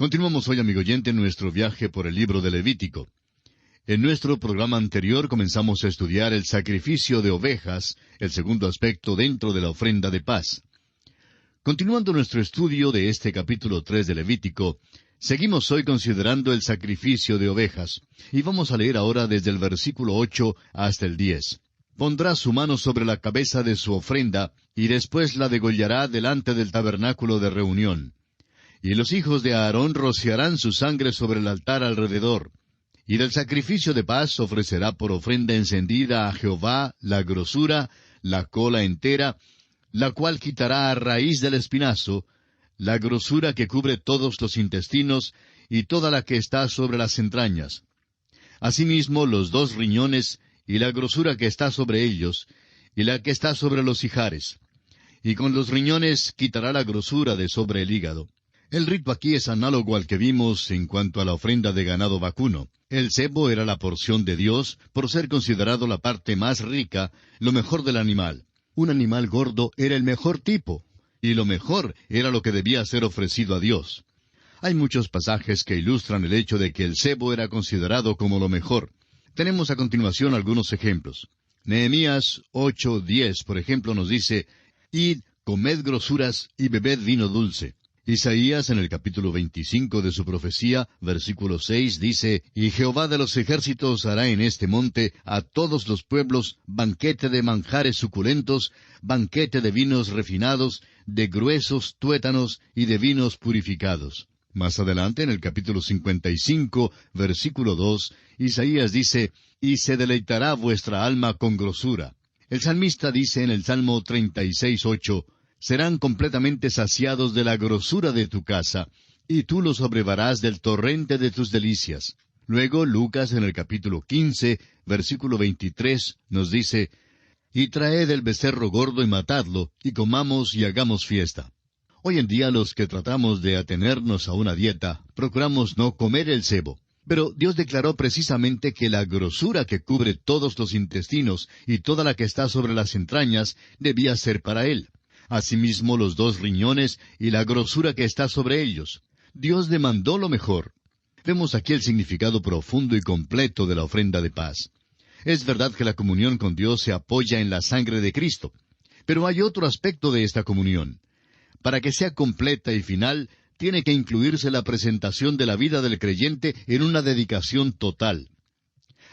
Continuamos hoy, amigo oyente, nuestro viaje por el libro de Levítico. En nuestro programa anterior comenzamos a estudiar el sacrificio de ovejas, el segundo aspecto dentro de la ofrenda de paz. Continuando nuestro estudio de este capítulo 3 de Levítico, seguimos hoy considerando el sacrificio de ovejas, y vamos a leer ahora desde el versículo 8 hasta el 10. Pondrá su mano sobre la cabeza de su ofrenda, y después la degollará delante del tabernáculo de reunión. Y los hijos de Aarón rociarán su sangre sobre el altar alrededor. Y del sacrificio de paz ofrecerá por ofrenda encendida a Jehová la grosura, la cola entera, la cual quitará a raíz del espinazo, la grosura que cubre todos los intestinos, y toda la que está sobre las entrañas. Asimismo los 2 riñones, y la grosura que está sobre ellos, y la que está sobre los ijares. Y con los riñones quitará la grosura de sobre el hígado. El rito aquí es análogo al que vimos en cuanto a la ofrenda de ganado vacuno. El cebo era la porción de Dios por ser considerado la parte más rica, lo mejor del animal. Un animal gordo era el mejor tipo, y lo mejor era lo que debía ser ofrecido a Dios. Hay muchos pasajes que ilustran el hecho de que el cebo era considerado como lo mejor. Tenemos a continuación algunos ejemplos. Nehemías 8:10, por ejemplo, nos dice, «Id, comed grosuras y bebed vino dulce». Isaías, en el capítulo 25 de su profecía, versículo 6, dice, «Y Jehová de los ejércitos hará en este monte a todos los pueblos banquete de manjares suculentos, banquete de vinos refinados, de gruesos tuétanos y de vinos purificados». Más adelante, en el capítulo 55, versículo 2, Isaías dice, «Y se deleitará vuestra alma con grosura». El salmista dice en el Salmo 36:8, «Serán completamente saciados de la grosura de tu casa, y tú los abrevarás del torrente de tus delicias». Luego, Lucas en el capítulo 15, versículo 23, nos dice, «Y traed el becerro gordo y matadlo, y comamos y hagamos fiesta». Hoy en día los que tratamos de atenernos a una dieta, procuramos no comer el cebo. Pero Dios declaró precisamente que la grosura que cubre todos los intestinos y toda la que está sobre las entrañas debía ser para Él. Asimismo los 2 riñones y la grosura que está sobre ellos. Dios demandó lo mejor. Vemos aquí el significado profundo y completo de la ofrenda de paz. Es verdad que la comunión con Dios se apoya en la sangre de Cristo. Pero hay otro aspecto de esta comunión. Para que sea completa y final, tiene que incluirse la presentación de la vida del creyente en una dedicación total.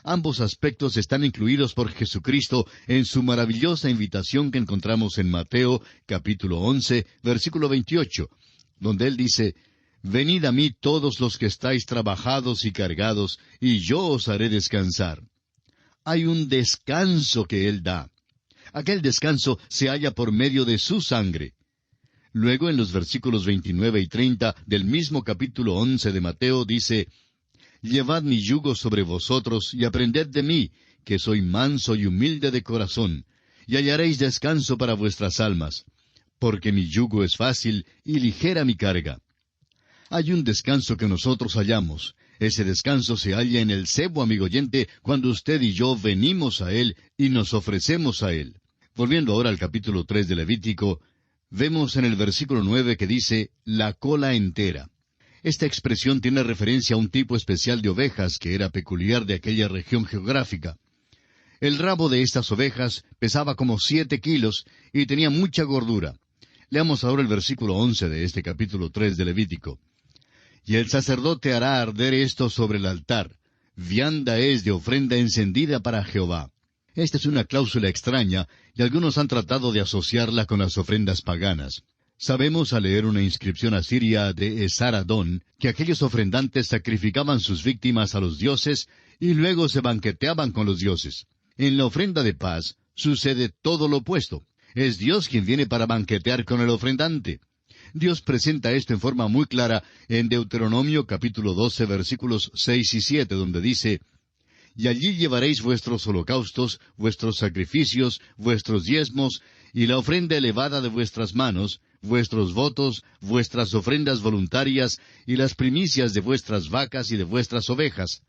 Ambos aspectos están incluidos por Jesucristo en su maravillosa invitación que encontramos en Mateo, capítulo 11, versículo 28, donde Él dice, «Venid a mí todos los que estáis trabajados y cargados, y yo os haré descansar». Hay un descanso que Él da. Aquel descanso se halla por medio de su sangre. Luego, en los versículos 29 y 30 del mismo capítulo 11 de Mateo, dice, «Llevad mi yugo sobre vosotros y aprended de mí, que soy manso y humilde de corazón, y hallaréis descanso para vuestras almas, porque mi yugo es fácil y ligera mi carga». Hay un descanso que nosotros hallamos. Ese descanso se halla en el cebo, amigo oyente, cuando usted y yo venimos a Él y nos ofrecemos a Él. Volviendo ahora al capítulo 3 de Levítico, vemos en el versículo 9 que dice, «la cola entera». Esta expresión tiene referencia a un tipo especial de ovejas que era peculiar de aquella región geográfica. El rabo de estas ovejas pesaba como 7 kilos y tenía mucha gordura. Leamos ahora el versículo 11 de este capítulo 3 de Levítico. «Y el sacerdote hará arder esto sobre el altar. Vianda es de ofrenda encendida para Jehová». Esta es una cláusula extraña, y algunos han tratado de asociarla con las ofrendas paganas. Sabemos al leer una inscripción asiria de Esar-Adón que aquellos ofrendantes sacrificaban sus víctimas a los dioses y luego se banqueteaban con los dioses. En la ofrenda de paz sucede todo lo opuesto. Es Dios quien viene para banquetear con el ofrendante. Dios presenta esto en forma muy clara en Deuteronomio capítulo 12 versículos 6 y 7, donde dice, «Y allí llevaréis vuestros holocaustos, vuestros sacrificios, vuestros diezmos, y la ofrenda elevada de vuestras manos, vuestros votos, vuestras ofrendas voluntarias, y las primicias de vuestras vacas y de vuestras ovejas.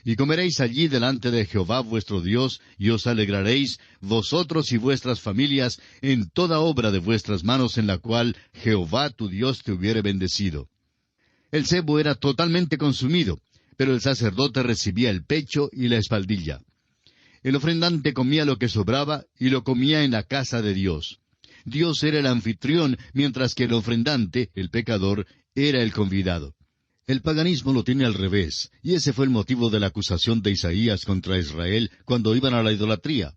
Y comeréis allí delante de Jehová vuestro Dios, y os alegraréis, vosotros y vuestras familias, en toda obra de vuestras manos en la cual Jehová tu Dios te hubiere bendecido». El sebo era totalmente consumido, pero el sacerdote recibía el pecho y la espaldilla. El ofrendante comía lo que sobraba y lo comía en la casa de Dios. Dios era el anfitrión, mientras que el ofrendante, el pecador, era el convidado. El paganismo lo tiene al revés, y ese fue el motivo de la acusación de Isaías contra Israel cuando iban a la idolatría.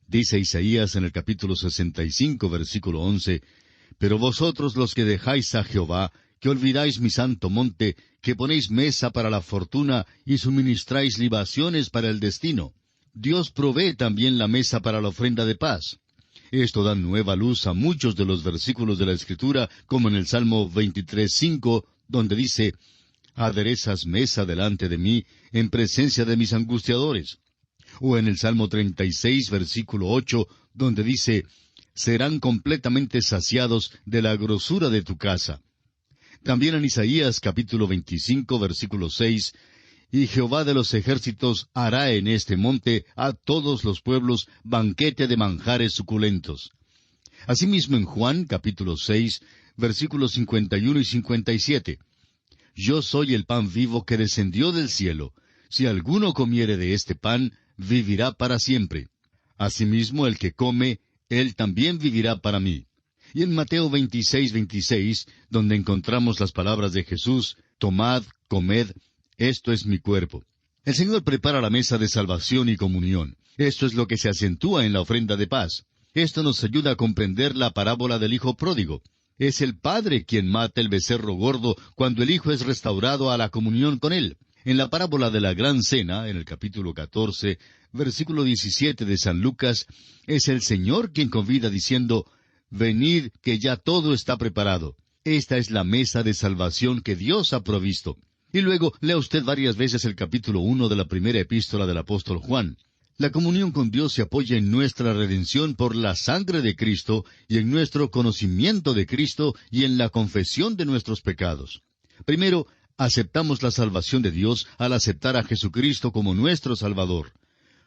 Dice Isaías en el capítulo 65, versículo 11, «Pero vosotros los que dejáis a Jehová, que olvidáis mi santo monte, que ponéis mesa para la fortuna y suministráis libaciones para el destino». Dios provee también la mesa para la ofrenda de paz. Esto da nueva luz a muchos de los versículos de la Escritura, como en el Salmo 23:5, donde dice, «Aderezas mesa delante de mí, en presencia de mis angustiadores». O en el Salmo 36, versículo 8, donde dice, «Serán completamente saciados de la grosura de tu casa». También en Isaías capítulo 25, versículo 6, «Y Jehová de los ejércitos hará en este monte a todos los pueblos banquete de manjares suculentos». Asimismo en Juan capítulo 6, versículos 51 y 57, «Yo soy el pan vivo que descendió del cielo. Si alguno comiere de este pan, vivirá para siempre. Asimismo el que come, él también vivirá para mí». Y en Mateo 26:26, donde encontramos las palabras de Jesús, «Tomad, comed, esto es mi cuerpo». El Señor prepara la mesa de salvación y comunión. Esto es lo que se acentúa en la ofrenda de paz. Esto nos ayuda a comprender la parábola del hijo pródigo. Es el padre quien mata el becerro gordo cuando el hijo es restaurado a la comunión con él. En la parábola de la gran cena, en el capítulo 14, versículo 17 de San Lucas, es el Señor quien convida diciendo, «Venid, que ya todo está preparado». Esta es la mesa de salvación que Dios ha provisto. Y luego lea usted varias veces el capítulo 1 de la primera epístola del apóstol Juan. La comunión con Dios se apoya en nuestra redención por la sangre de Cristo y en nuestro conocimiento de Cristo y en la confesión de nuestros pecados. Primero, aceptamos la salvación de Dios al aceptar a Jesucristo como nuestro Salvador.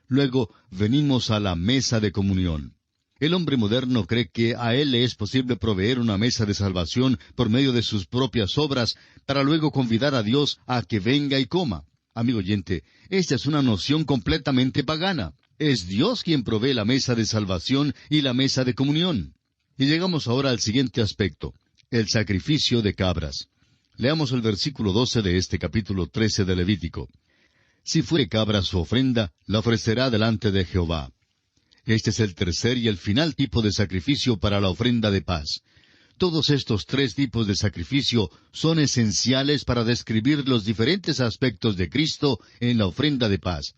Luego, venimos a la mesa de comunión. El hombre moderno cree que a él le es posible proveer una mesa de salvación por medio de sus propias obras, para luego convidar a Dios a que venga y coma. Amigo oyente, esta es una noción completamente pagana. Es Dios quien provee la mesa de salvación y la mesa de comunión. Y llegamos ahora al siguiente aspecto, el sacrificio de cabras. Leamos el versículo 12 de este capítulo 13 de Levítico. «Si fuere cabra su ofrenda, la ofrecerá delante de Jehová». Este es el tercer y el final tipo de sacrificio para la ofrenda de paz. Todos estos tres tipos de sacrificio son esenciales para describir los diferentes aspectos de Cristo en la ofrenda de paz.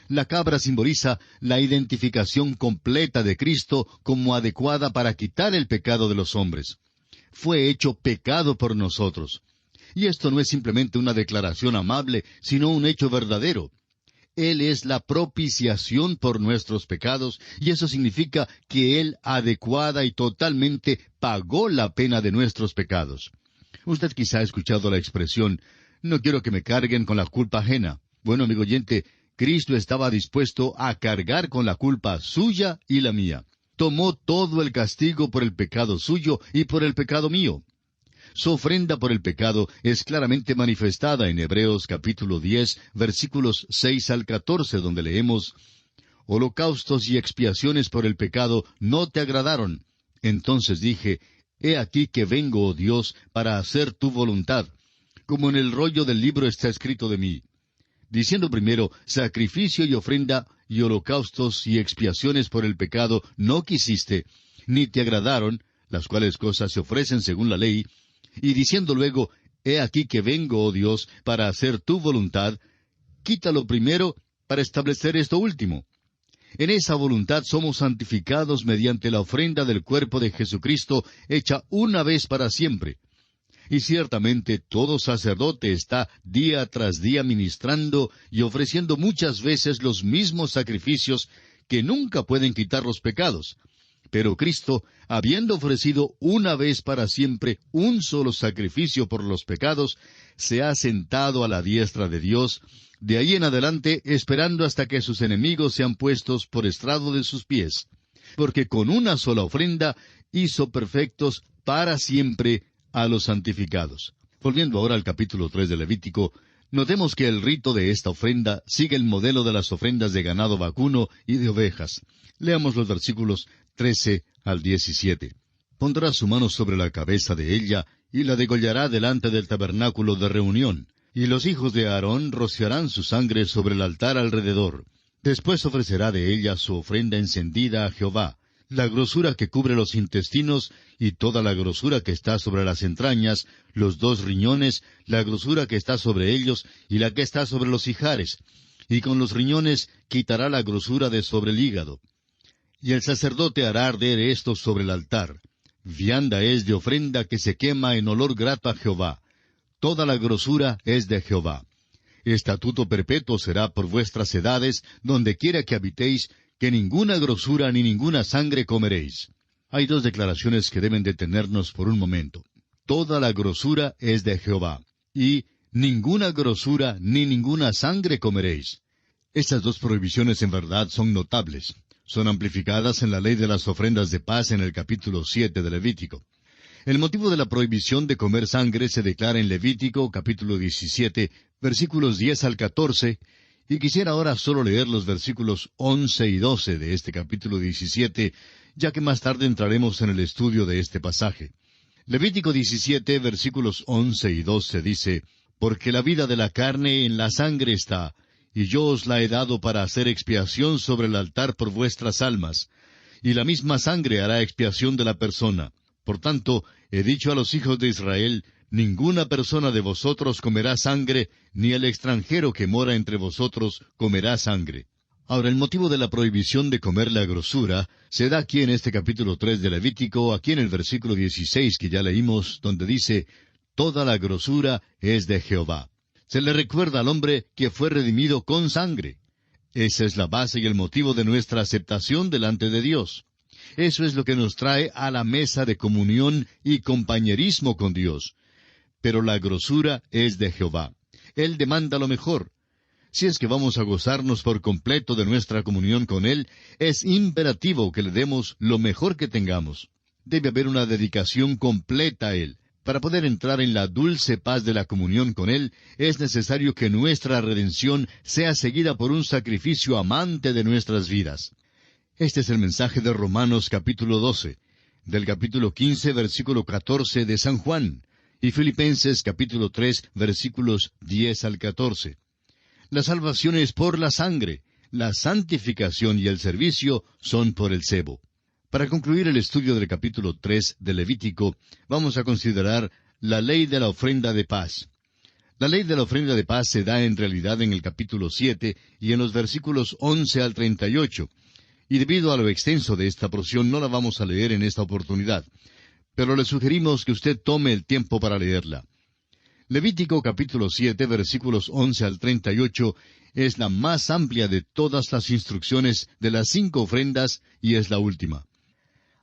La cabra simboliza la identificación completa de Cristo como adecuada para quitar el pecado de los hombres. Fue hecho pecado por nosotros. Y esto no es simplemente una declaración amable, sino un hecho verdadero. Él es la propiciación por nuestros pecados, y eso significa que Él adecuada y totalmente pagó la pena de nuestros pecados. Usted quizá ha escuchado la expresión, «No quiero que me carguen con la culpa ajena». Bueno, amigo oyente, Cristo estaba dispuesto a cargar con la culpa suya y la mía. Tomó todo el castigo por el pecado suyo y por el pecado mío. Su ofrenda por el pecado es claramente manifestada en Hebreos capítulo 10, versículos 6 al 14, donde leemos, «Holocaustos y expiaciones por el pecado no te agradaron. Entonces dije, He aquí que vengo, oh Dios, para hacer tu voluntad, como en el rollo del libro está escrito de mí». Diciendo primero, sacrificio y ofrenda y holocaustos y expiaciones por el pecado no quisiste, ni te agradaron, las cuales cosas se ofrecen según la ley, y diciendo luego, «He aquí que vengo, oh Dios, para hacer tu voluntad», quítalo primero para establecer esto último. En esa voluntad somos santificados mediante la ofrenda del cuerpo de Jesucristo, hecha una vez para siempre. Y ciertamente todo sacerdote está día tras día ministrando y ofreciendo muchas veces los mismos sacrificios que nunca pueden quitar los pecados. Pero Cristo, habiendo ofrecido una vez para siempre un solo sacrificio por los pecados, se ha sentado a la diestra de Dios, de ahí en adelante esperando hasta que sus enemigos sean puestos por estrado de sus pies. Porque con una sola ofrenda hizo perfectos para siempre a los santificados. Volviendo ahora al capítulo 3 de Levítico, notemos que el rito de esta ofrenda sigue el modelo de las ofrendas de ganado vacuno y de ovejas. Leamos los versículos 13 al 17. Pondrá su mano sobre la cabeza de ella y la degollará delante del tabernáculo de reunión. Y los hijos de Aarón rociarán su sangre sobre el altar alrededor. Después ofrecerá de ella su ofrenda encendida a Jehová, la grosura que cubre los intestinos y toda la grosura que está sobre las entrañas, los 2 riñones, la grosura que está sobre ellos y la que está sobre los ijares. Y con los riñones quitará la grosura de sobre el hígado. Y el sacerdote hará arder esto sobre el altar. Vianda es de ofrenda que se quema en olor grato a Jehová. Toda la grosura es de Jehová. Estatuto perpetuo será por vuestras edades, donde quiera que habitéis, que ninguna grosura ni ninguna sangre comeréis. Hay 2 declaraciones que deben detenernos por un momento. Toda la grosura es de Jehová. Y ninguna grosura ni ninguna sangre comeréis. Estas 2 prohibiciones en verdad son notables. Son amplificadas en la ley de las ofrendas de paz en el capítulo 7 de Levítico. El motivo de la prohibición de comer sangre se declara en Levítico, capítulo 17, versículos 10 al 14, y quisiera ahora solo leer los versículos 11 y 12 de este capítulo 17, ya que más tarde entraremos en el estudio de este pasaje. Levítico 17, versículos 11 y 12 dice, «Porque la vida de la carne en la sangre está, y yo os la he dado para hacer expiación sobre el altar por vuestras almas, y la misma sangre hará expiación de la persona. Por tanto, he dicho a los hijos de Israel, ninguna persona de vosotros comerá sangre, ni el extranjero que mora entre vosotros comerá sangre». Ahora, el motivo de la prohibición de comer la grosura se da aquí en este capítulo 3 de Levítico, aquí en el versículo 16 que ya leímos, donde dice, «Toda la grosura es de Jehová». Se le recuerda al hombre que fue redimido con sangre. Esa es la base y el motivo de nuestra aceptación delante de Dios. Eso es lo que nos trae a la mesa de comunión y compañerismo con Dios. Pero la grosura es de Jehová. Él demanda lo mejor. Si es que vamos a gozarnos por completo de nuestra comunión con Él, es imperativo que le demos lo mejor que tengamos. Debe haber una dedicación completa a Él. Para poder entrar en la dulce paz de la comunión con Él, es necesario que nuestra redención sea seguida por un sacrificio amante de nuestras vidas. Este es el mensaje de Romanos capítulo 12, del capítulo 15, versículo 14 de San Juan, y Filipenses capítulo 3, versículos 10 al 14. La salvación es por la sangre, la santificación y el servicio son por el cebo. Para concluir el estudio del capítulo 3 de Levítico, vamos a considerar la ley de la ofrenda de paz. La ley de la ofrenda de paz se da en realidad en el capítulo 7 y en los versículos 11 al 38. Y debido a lo extenso de esta porción no la vamos a leer en esta oportunidad, pero le sugerimos que usted tome el tiempo para leerla. Levítico capítulo 7, versículos 11 al 38, es la más amplia de todas las instrucciones de las 5 ofrendas y es la última.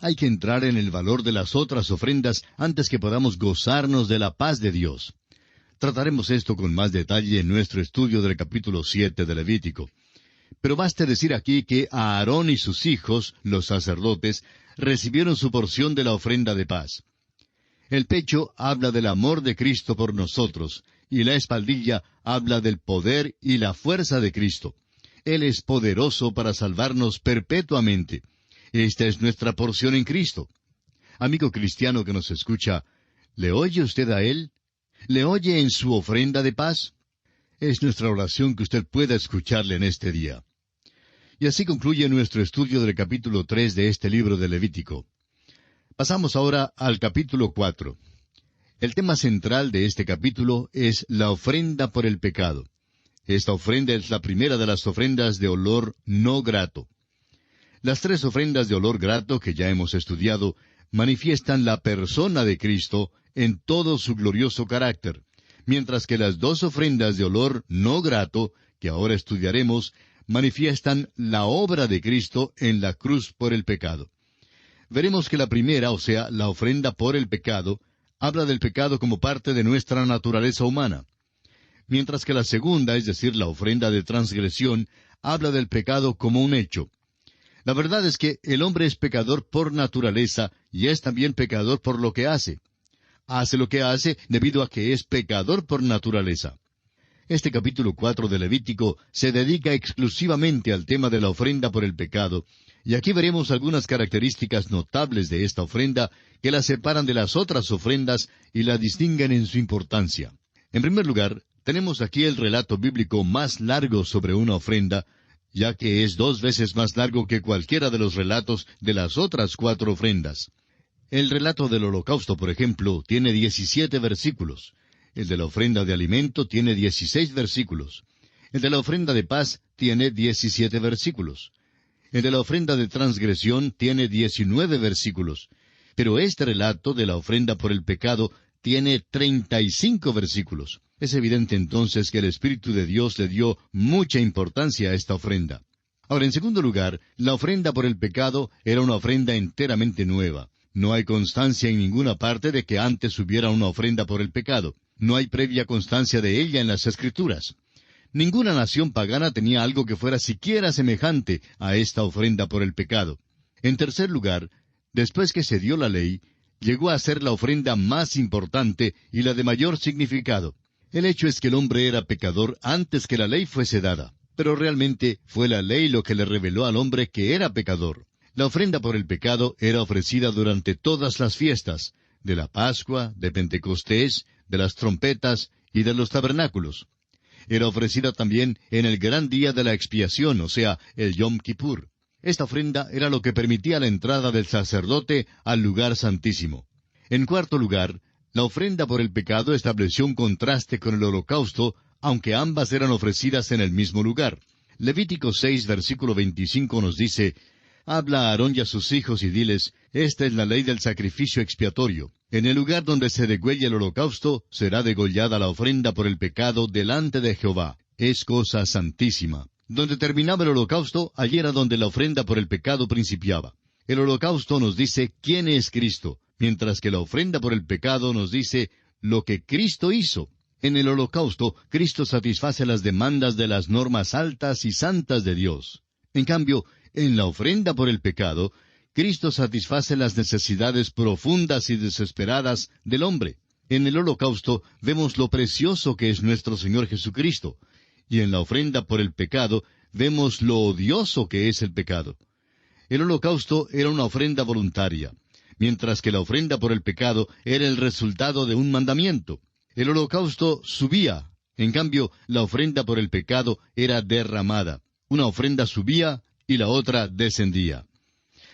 Hay que entrar en el valor de las otras ofrendas antes que podamos gozarnos de la paz de Dios. Trataremos esto con más detalle en nuestro estudio del capítulo 7 de Levítico. Pero baste decir aquí que Aarón y sus hijos, los sacerdotes, recibieron su porción de la ofrenda de paz. El pecho habla del amor de Cristo por nosotros, y la espaldilla habla del poder y la fuerza de Cristo. Él es poderoso para salvarnos perpetuamente. Esta es nuestra porción en Cristo. Amigo cristiano que nos escucha, ¿le oye usted a Él? ¿Le oye en su ofrenda de paz? Es nuestra oración que usted pueda escucharle en este día. Y así concluye nuestro estudio del capítulo 3 de este libro de Levítico. Pasamos ahora al capítulo 4. El tema central de este capítulo es la ofrenda por el pecado. Esta ofrenda es la primera de las ofrendas de olor no grato. Las 3 ofrendas de olor grato que ya hemos estudiado manifiestan la persona de Cristo en todo su glorioso carácter, mientras que las 2 ofrendas de olor no grato, que ahora estudiaremos, manifiestan la obra de Cristo en la cruz por el pecado. Veremos que la primera, o sea, la ofrenda por el pecado, habla del pecado como parte de nuestra naturaleza humana, mientras que la segunda, es decir, la ofrenda de transgresión, habla del pecado como un hecho. La verdad es que el hombre es pecador por naturaleza y es también pecador por lo que hace. hace lo que hace debido a que es pecador por naturaleza. Este capítulo 4 de Levítico se dedica exclusivamente al tema de la ofrenda por el pecado, y aquí veremos algunas características notables de esta ofrenda que la separan de las otras ofrendas y la distinguen en su importancia. En primer lugar, tenemos aquí el relato bíblico más largo sobre una ofrenda, ya que es 2 veces más largo que cualquiera de los relatos de las otras 4 ofrendas. El relato del holocausto, por ejemplo, tiene 17 versículos. El de la ofrenda de alimento tiene 16 versículos. El de la ofrenda de paz tiene 17 versículos. El de la ofrenda de transgresión tiene 19 versículos. Pero este relato de la ofrenda por el pecado tiene 35 versículos. Es evidente entonces que el Espíritu de Dios le dio mucha importancia a esta ofrenda. Ahora, en segundo lugar, la ofrenda por el pecado era una ofrenda enteramente nueva. No hay constancia en ninguna parte de que antes hubiera una ofrenda por el pecado. No hay previa constancia de ella en las Escrituras. Ninguna nación pagana tenía algo que fuera siquiera semejante a esta ofrenda por el pecado. En tercer lugar, después que se dio la ley, llegó a ser la ofrenda más importante y la de mayor significado. El hecho es que el hombre era pecador antes que la ley fuese dada, pero realmente fue la ley lo que le reveló al hombre que era pecador. La ofrenda por el pecado era ofrecida durante todas las fiestas, de la Pascua, de Pentecostés, de las trompetas y de los tabernáculos. Era ofrecida también en el gran día de la expiación, o sea, el Yom Kippur. Esta ofrenda era lo que permitía la entrada del sacerdote al lugar santísimo. En cuarto lugar, la ofrenda por el pecado estableció un contraste con el holocausto, aunque ambas eran ofrecidas en el mismo lugar. Levítico 6, versículo 25 nos dice: «Habla a Aarón y a sus hijos y diles, esta es la ley del sacrificio expiatorio. En el lugar donde se degüelle el holocausto, será degollada la ofrenda por el pecado delante de Jehová. Es cosa santísima». Donde terminaba el holocausto, allí era donde la ofrenda por el pecado principiaba. El holocausto nos dice quién es Cristo, mientras que la ofrenda por el pecado nos dice lo que Cristo hizo. En el holocausto, Cristo satisface las demandas de las normas altas y santas de Dios. En cambio, en la ofrenda por el pecado, Cristo satisface las necesidades profundas y desesperadas del hombre. En el holocausto vemos lo precioso que es nuestro Señor Jesucristo, y en la ofrenda por el pecado vemos lo odioso que es el pecado. El holocausto era una ofrenda voluntaria, mientras que la ofrenda por el pecado era el resultado de un mandamiento. El holocausto subía, en cambio, la ofrenda por el pecado era derramada. Una ofrenda subía y la otra descendía.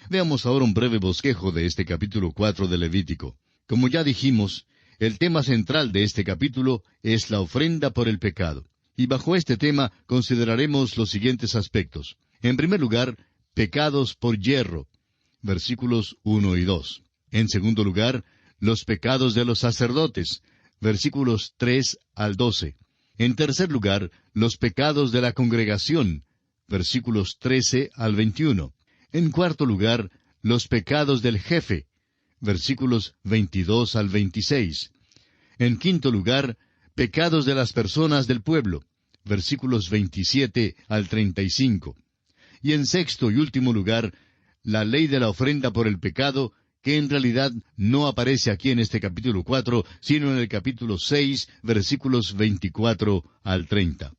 Veamos ahora un breve bosquejo de este capítulo 4 de Levítico. Como ya dijimos, el tema central de este capítulo es la ofrenda por el pecado. Y bajo este tema consideraremos los siguientes aspectos. En primer lugar, pecados por yerro, versículos 1 y 2. En segundo lugar, los pecados de los sacerdotes, versículos 3 al 12. En tercer lugar, los pecados de la congregación, versículos 13 al 21. En cuarto lugar, los pecados del jefe, versículos 22 al 26. En quinto lugar, pecados de las personas del pueblo, versículos 27 al 35. Y en sexto y último lugar, la ley de la ofrenda por el pecado, que en realidad no aparece aquí en este capítulo 4, sino en el capítulo 6, versículos 24 al 30.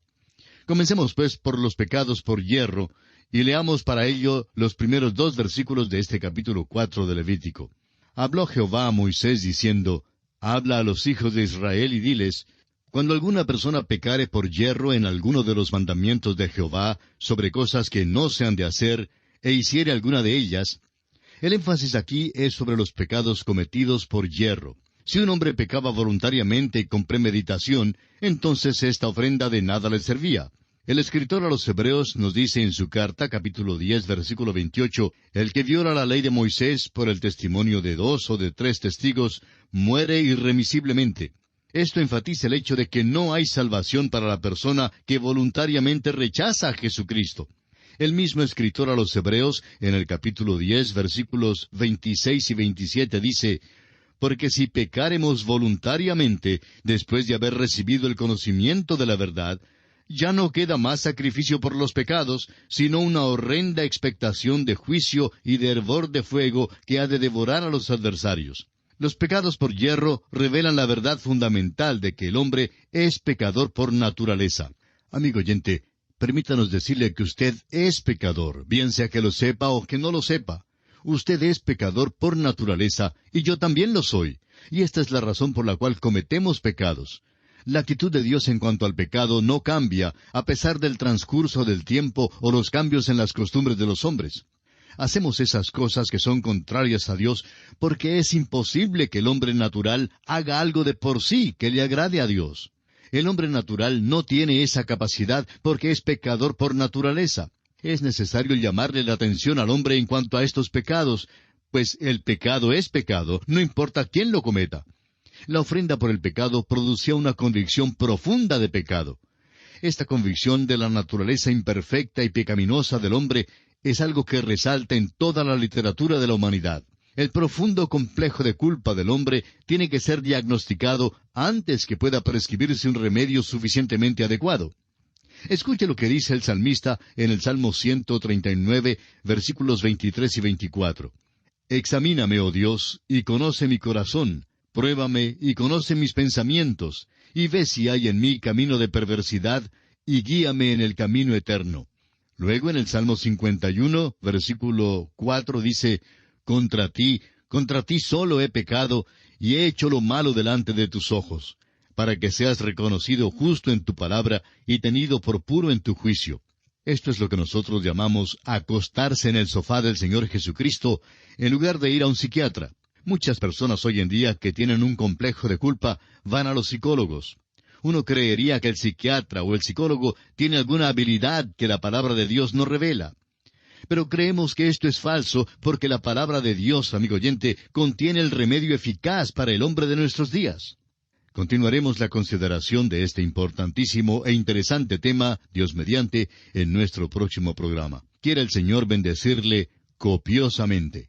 Comencemos pues por los pecados por yerro, y leamos para ello los primeros 2 versículos de este capítulo 4 de Levítico. Habló Jehová a Moisés diciendo: «Habla a los hijos de Israel y diles, cuando alguna persona pecare por yerro en alguno de los mandamientos de Jehová sobre cosas que no se han de hacer, e hiciere alguna de ellas». El énfasis aquí es sobre los pecados cometidos por yerro. Si un hombre pecaba voluntariamente y con premeditación, entonces esta ofrenda de nada le servía. El escritor a los Hebreos nos dice en su carta, capítulo 10, versículo 28, «El que viola la ley de Moisés por el testimonio de 2 o de 3 testigos, muere irremisiblemente». Esto enfatiza el hecho de que no hay salvación para la persona que voluntariamente rechaza a Jesucristo. El mismo escritor a los Hebreos, en el capítulo 10, versículos 26 y 27, dice: «Porque si pecáremos voluntariamente, después de haber recibido el conocimiento de la verdad, ya no queda más sacrificio por los pecados, sino una horrenda expectación de juicio y de hervor de fuego que ha de devorar a los adversarios». Los pecados por hierro revelan la verdad fundamental de que el hombre es pecador por naturaleza. Amigo oyente, permítanos decirle que usted es pecador, bien sea que lo sepa o que no lo sepa. Usted es pecador por naturaleza, y yo también lo soy. Y esta es la razón por la cual cometemos pecados. La actitud de Dios en cuanto al pecado no cambia, a pesar del transcurso del tiempo o los cambios en las costumbres de los hombres. Hacemos esas cosas que son contrarias a Dios porque es imposible que el hombre natural haga algo de por sí que le agrade a Dios. El hombre natural no tiene esa capacidad porque es pecador por naturaleza. Es necesario llamarle la atención al hombre en cuanto a estos pecados, pues el pecado es pecado, no importa quién lo cometa. La ofrenda por el pecado producía una convicción profunda de pecado. Esta convicción de la naturaleza imperfecta y pecaminosa del hombre es algo que resalta en toda la literatura de la humanidad. El profundo complejo de culpa del hombre tiene que ser diagnosticado antes que pueda prescribirse un remedio suficientemente adecuado. Escuche lo que dice el salmista en el Salmo 139, versículos 23 y 24. Examíname, oh Dios, y conoce mi corazón. Pruébame y conoce mis pensamientos, y ve si hay en mí camino de perversidad, y guíame en el camino eterno. Luego en el Salmo 51, versículo 4 dice, contra ti solo he pecado, y he hecho lo malo delante de tus ojos, para que seas reconocido justo en tu palabra y tenido por puro en tu juicio. Esto es lo que nosotros llamamos acostarse en el sofá del Señor Jesucristo, en lugar de ir a un psiquiatra. Muchas personas hoy en día que tienen un complejo de culpa van a los psicólogos. Uno creería que el psiquiatra o el psicólogo tiene alguna habilidad que la palabra de Dios no revela. Pero creemos que esto es falso porque la palabra de Dios, amigo oyente, contiene el remedio eficaz para el hombre de nuestros días. Continuaremos la consideración de este importantísimo e interesante tema, Dios mediante, en nuestro próximo programa. Quiera el Señor bendecirle copiosamente.